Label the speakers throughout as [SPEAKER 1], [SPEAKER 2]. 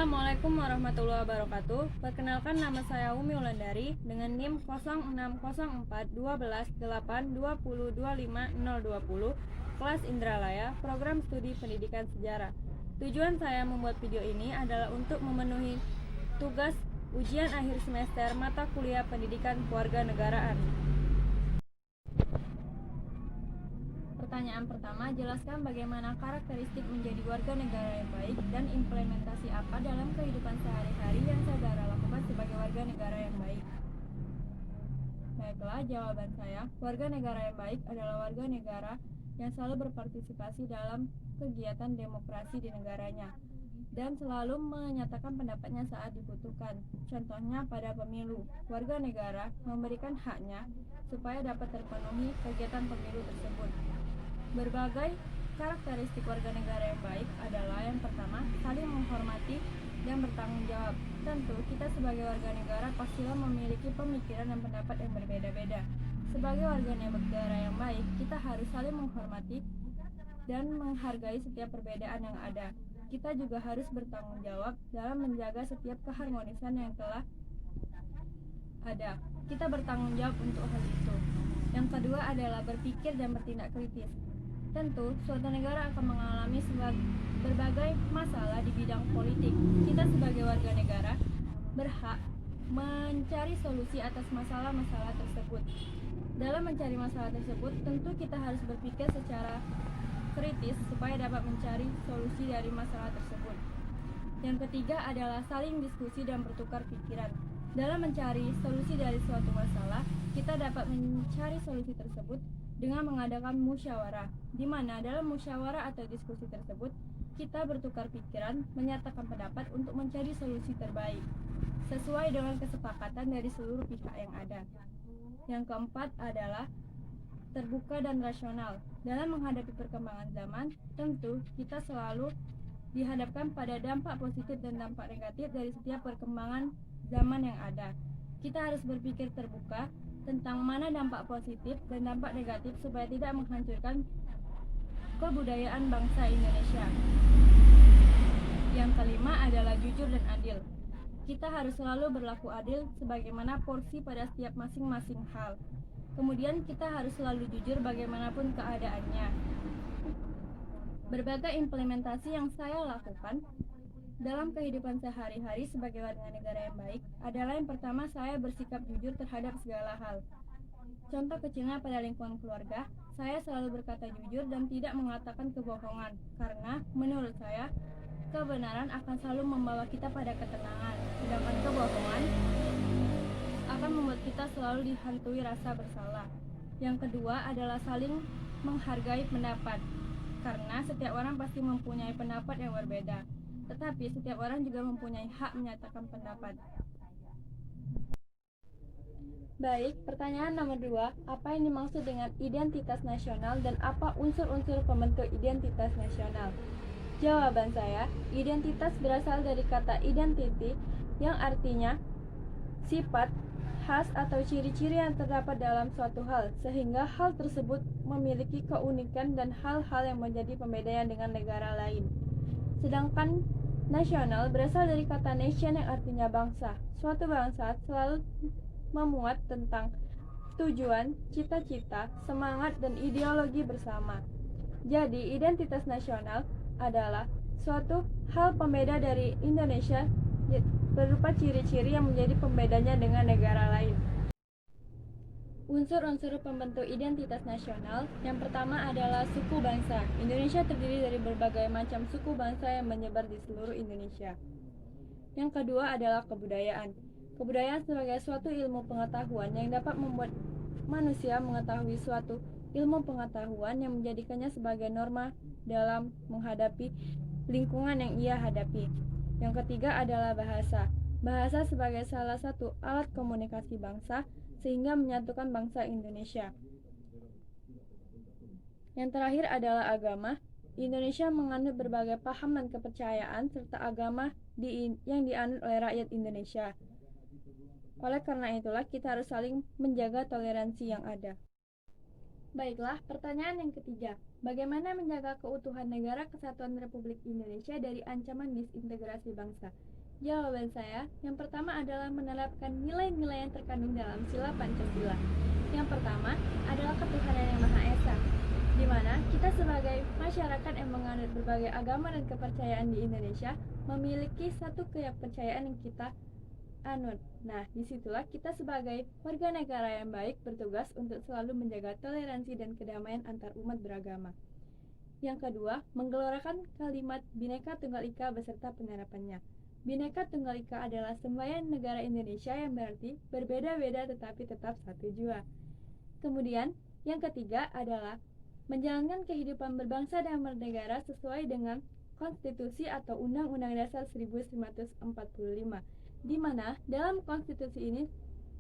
[SPEAKER 1] Assalamualaikum warahmatullahi wabarakatuh. Perkenalkan, nama saya Umi Wulandari dengan NIM 06041282025020, kelas Indralaya, program studi pendidikan sejarah. Tujuan saya membuat video ini adalah untuk memenuhi tugas ujian akhir semester mata kuliah pendidikan kewarganegaraan. Pertanyaan pertama, jelaskan bagaimana karakteristik menjadi warga negara yang baik dan implementasi apa dalam kehidupan sehari-hari yang saudara lakukan sebagai warga negara yang baik. Baiklah, jawaban saya, warga negara yang baik adalah warga negara yang selalu berpartisipasi dalam kegiatan demokrasi di negaranya dan selalu menyatakan pendapatnya saat dibutuhkan. Contohnya pada pemilu, warga negara memberikan haknya supaya dapat terpenuhi kegiatan pemilu tersebut. Berbagai karakteristik warga negara yang baik adalah yang pertama, saling menghormati dan bertanggung jawab. Tentu, kita sebagai warga negara pastilah memiliki pemikiran dan pendapat yang berbeda-beda. Sebagai warga negara yang baik, kita harus saling menghormati dan menghargai setiap perbedaan yang ada. Kita juga harus bertanggung jawab dalam menjaga setiap keharmonisan yang telah ada. Kita bertanggung jawab untuk hal itu. Yang kedua adalah berpikir dan bertindak kritis. Tentu, suatu negara akan mengalami berbagai masalah di bidang politik. Kita sebagai warga negara berhak mencari solusi atas masalah-masalah tersebut. Dalam mencari masalah tersebut, tentu kita harus berpikir secara kritis supaya dapat mencari solusi dari masalah tersebut. Yang ketiga adalah saling diskusi dan bertukar pikiran. Dalam mencari solusi dari suatu masalah, kita dapat mencari solusi tersebut dengan mengadakan musyawarah, di mana dalam musyawarah atau diskusi tersebut, kita bertukar pikiran, menyatakan pendapat untuk mencari solusi terbaik, sesuai dengan kesepakatan dari seluruh pihak yang ada. Yang keempat adalah terbuka dan rasional. Dalam menghadapi perkembangan zaman, tentu kita selalu dihadapkan pada dampak positif dan dampak negatif dari setiap perkembangan zaman yang ada. Kita harus berpikir terbuka tentang mana dampak positif dan dampak negatif supaya tidak menghancurkan kebudayaan bangsa Indonesia. Yang kelima adalah jujur dan adil. Kita harus selalu berlaku adil sebagaimana porsi pada setiap masing-masing hal. Kemudian kita harus selalu jujur bagaimanapun keadaannya. Berbagai implementasi yang saya lakukan dalam kehidupan sehari-hari sebagai warga negara yang baik adalah yang pertama, saya bersikap jujur terhadap segala hal. Contoh kecilnya pada lingkungan keluarga, saya selalu berkata jujur dan tidak mengatakan kebohongan, karena menurut saya, kebenaran akan selalu membawa kita pada ketenangan, sedangkan kebohongan akan membuat kita selalu dihantui rasa bersalah. Yang kedua adalah saling menghargai pendapat, karena setiap orang pasti mempunyai pendapat yang berbeda. Tetapi setiap orang juga mempunyai hak menyatakan pendapat. Baik, pertanyaan nomor 2, apa yang dimaksud dengan identitas nasional dan apa unsur-unsur pembentuk identitas nasional? Jawaban saya, identitas berasal dari kata identity yang artinya sifat, khas atau ciri-ciri yang terdapat dalam suatu hal, sehingga hal tersebut memiliki keunikan dan hal-hal yang menjadi pembedaan dengan negara lain. Sedangkan nasional berasal dari kata nation yang artinya bangsa. Suatu bangsa selalu memuat tentang tujuan, cita-cita, semangat, dan ideologi bersama. Jadi, identitas nasional adalah suatu hal pembeda dari Indonesia berupa ciri-ciri yang menjadi pembedanya dengan negara lain. Unsur-unsur pembentuk identitas nasional, yang pertama adalah suku bangsa. Indonesia terdiri dari berbagai macam suku bangsa yang menyebar di seluruh Indonesia. Yang kedua adalah kebudayaan. Kebudayaan sebagai suatu ilmu pengetahuan yang dapat membuat manusia mengetahui suatu ilmu pengetahuan yang menjadikannya sebagai norma dalam menghadapi lingkungan yang ia hadapi. Yang ketiga adalah bahasa. Bahasa sebagai salah satu alat komunikasi bangsa sehingga menyatukan bangsa Indonesia. Yang terakhir adalah agama. Indonesia menganut berbagai paham dan kepercayaan serta agama yang dianut oleh rakyat Indonesia. Oleh karena itulah kita harus saling menjaga toleransi yang ada. Baiklah, pertanyaan yang ketiga. Bagaimana menjaga keutuhan negara kesatuan Republik Indonesia dari ancaman disintegrasi bangsa? Jawaban saya, yang pertama adalah menerapkan nilai-nilai yang terkandung dalam sila Pancasila. Yang pertama adalah ketuhanan yang Maha Esa, di mana kita sebagai masyarakat yang menganut berbagai agama dan kepercayaan di Indonesia memiliki satu kepercayaan yang kita anut. Nah, disitulah kita sebagai warga negara yang baik bertugas untuk selalu menjaga toleransi dan kedamaian antar umat beragama. Yang kedua, menggelorakan kalimat Bhinneka Tunggal Ika beserta penerapannya. Bhinneka Tunggal Ika adalah semboyan negara Indonesia yang berarti berbeda-beda tetapi tetap satu jua. Kemudian, yang ketiga adalah menjalankan kehidupan berbangsa dan bernegara sesuai dengan konstitusi atau Undang-Undang Dasar 1945, di mana dalam konstitusi ini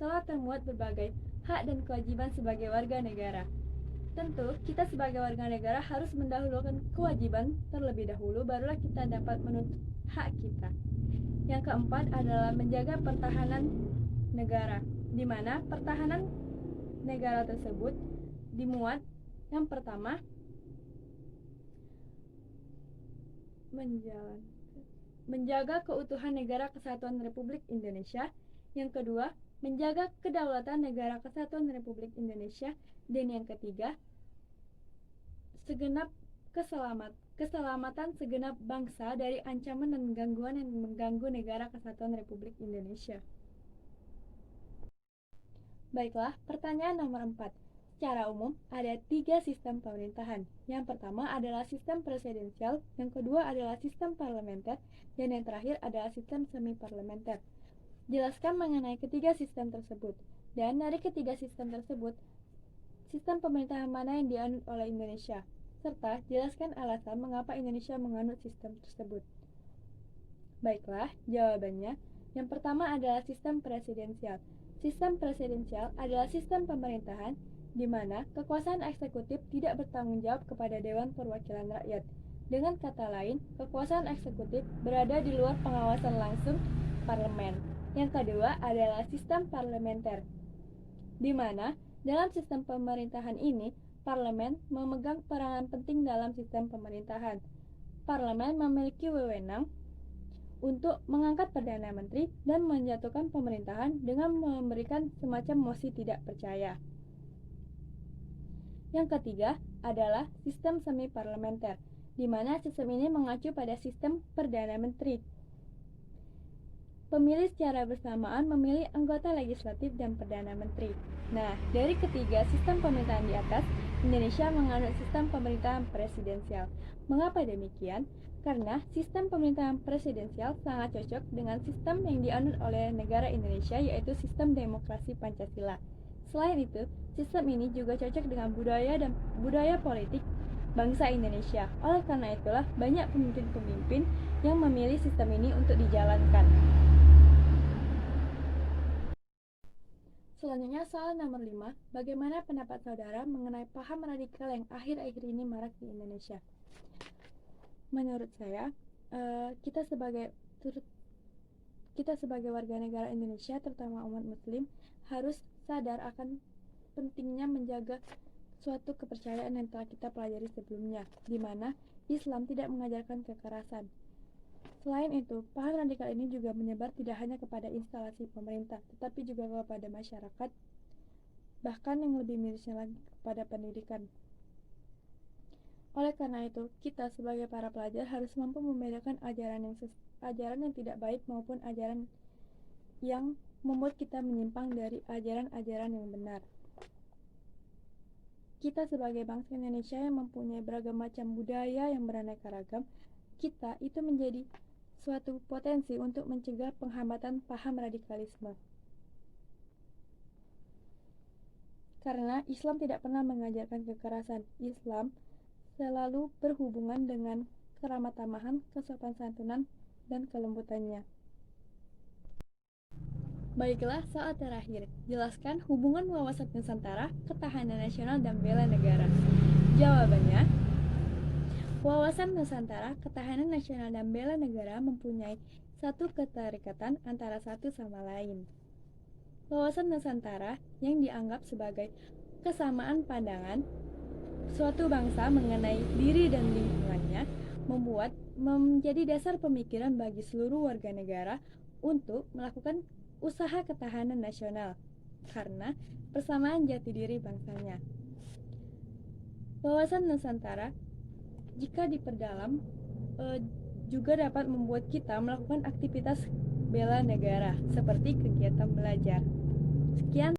[SPEAKER 1] telah termuat berbagai hak dan kewajiban sebagai warga negara. Tentu, kita sebagai warga negara harus mendahulukan kewajiban terlebih dahulu, barulah kita dapat menuntut hak kita. Yang keempat adalah menjaga pertahanan negara, di mana pertahanan negara tersebut dimuat yang pertama menjaga keutuhan negara kesatuan Republik Indonesia, yang kedua menjaga kedaulatan negara kesatuan Republik Indonesia, dan yang ketiga keselamatan segenap bangsa dari ancaman dan gangguan yang mengganggu negara kesatuan Republik Indonesia. Baiklah, pertanyaan nomor 4. Secara umum, ada 3 sistem pemerintahan. Yang pertama adalah sistem presidensial, yang kedua adalah sistem parlementer, dan yang terakhir adalah sistem semi-parlementer. Jelaskan mengenai ketiga sistem tersebut. Dan dari ketiga sistem tersebut, sistem pemerintahan mana yang dianut oleh Indonesia? Serta jelaskan alasan mengapa Indonesia menganut sistem tersebut. Baiklah, jawabannya. Yang pertama adalah sistem presidensial. Sistem presidensial adalah sistem pemerintahan di mana kekuasaan eksekutif tidak bertanggung jawab kepada Dewan Perwakilan Rakyat. Dengan kata lain, kekuasaan eksekutif berada di luar pengawasan langsung parlemen. Yang kedua adalah sistem parlementer, di mana dalam sistem pemerintahan ini, parlemen memegang peranan penting dalam sistem pemerintahan. Parlemen memiliki wewenang untuk mengangkat Perdana Menteri dan menjatuhkan pemerintahan dengan memberikan semacam mosi tidak percaya. Yang ketiga adalah sistem semi-parlementer, di mana sistem ini mengacu pada sistem Perdana Menteri. Pemilih secara bersamaan memilih anggota legislatif dan Perdana Menteri. Nah, dari ketiga sistem pemerintahan di atas, Indonesia menganut sistem pemerintahan presidensial. Mengapa demikian? Karena sistem pemerintahan presidensial sangat cocok dengan sistem yang dianut oleh negara Indonesia, yaitu sistem demokrasi Pancasila. Selain itu, sistem ini juga cocok dengan budaya politik bangsa Indonesia. Oleh karena itulah, banyak pemimpin-pemimpin yang memilih sistem ini untuk dijalankan. Selanjutnya, soal nomor 5. Bagaimana pendapat saudara mengenai paham radikal yang akhir-akhir ini marak di Indonesia? Menurut saya, kita sebagai warga negara Indonesia, terutama umat muslim, harus sadar akan pentingnya menjaga suatu kepercayaan yang telah kita pelajari sebelumnya, di mana Islam tidak mengajarkan kekerasan. Selain itu, paham radikal ini juga menyebar tidak hanya kepada instalasi pemerintah, tetapi juga kepada masyarakat, bahkan yang lebih mirisnya lagi kepada pendidikan. Oleh karena itu, kita sebagai para pelajar harus mampu membedakan ajaran yang tidak baik maupun ajaran yang membuat kita menyimpang dari ajaran-ajaran yang benar. Kita sebagai bangsa Indonesia yang mempunyai beragam macam budaya yang beraneka ragam, kita itu menjadi suatu potensi untuk mencegah penghambatan paham radikalisme. Karena Islam tidak pernah mengajarkan kekerasan. Islam selalu berhubungan dengan keramah tamahan, kesopan santunan, dan kelembutannya. Baiklah, soal terakhir. Jelaskan hubungan wawasan Nusantara, ketahanan nasional, dan bela negara. Jawabannya, wawasan Nusantara, ketahanan nasional, dan bela negara mempunyai satu keterikatan antara satu sama lain. Wawasan Nusantara yang dianggap sebagai kesamaan pandangan suatu bangsa mengenai diri dan lingkungannya membuat menjadi dasar pemikiran bagi seluruh warga negara untuk melakukan usaha ketahanan nasional karena persamaan jati diri bangsanya. Wawasan Nusantara jika diperdalam juga dapat membuat kita melakukan aktivitas bela negara seperti kegiatan belajar. Sekian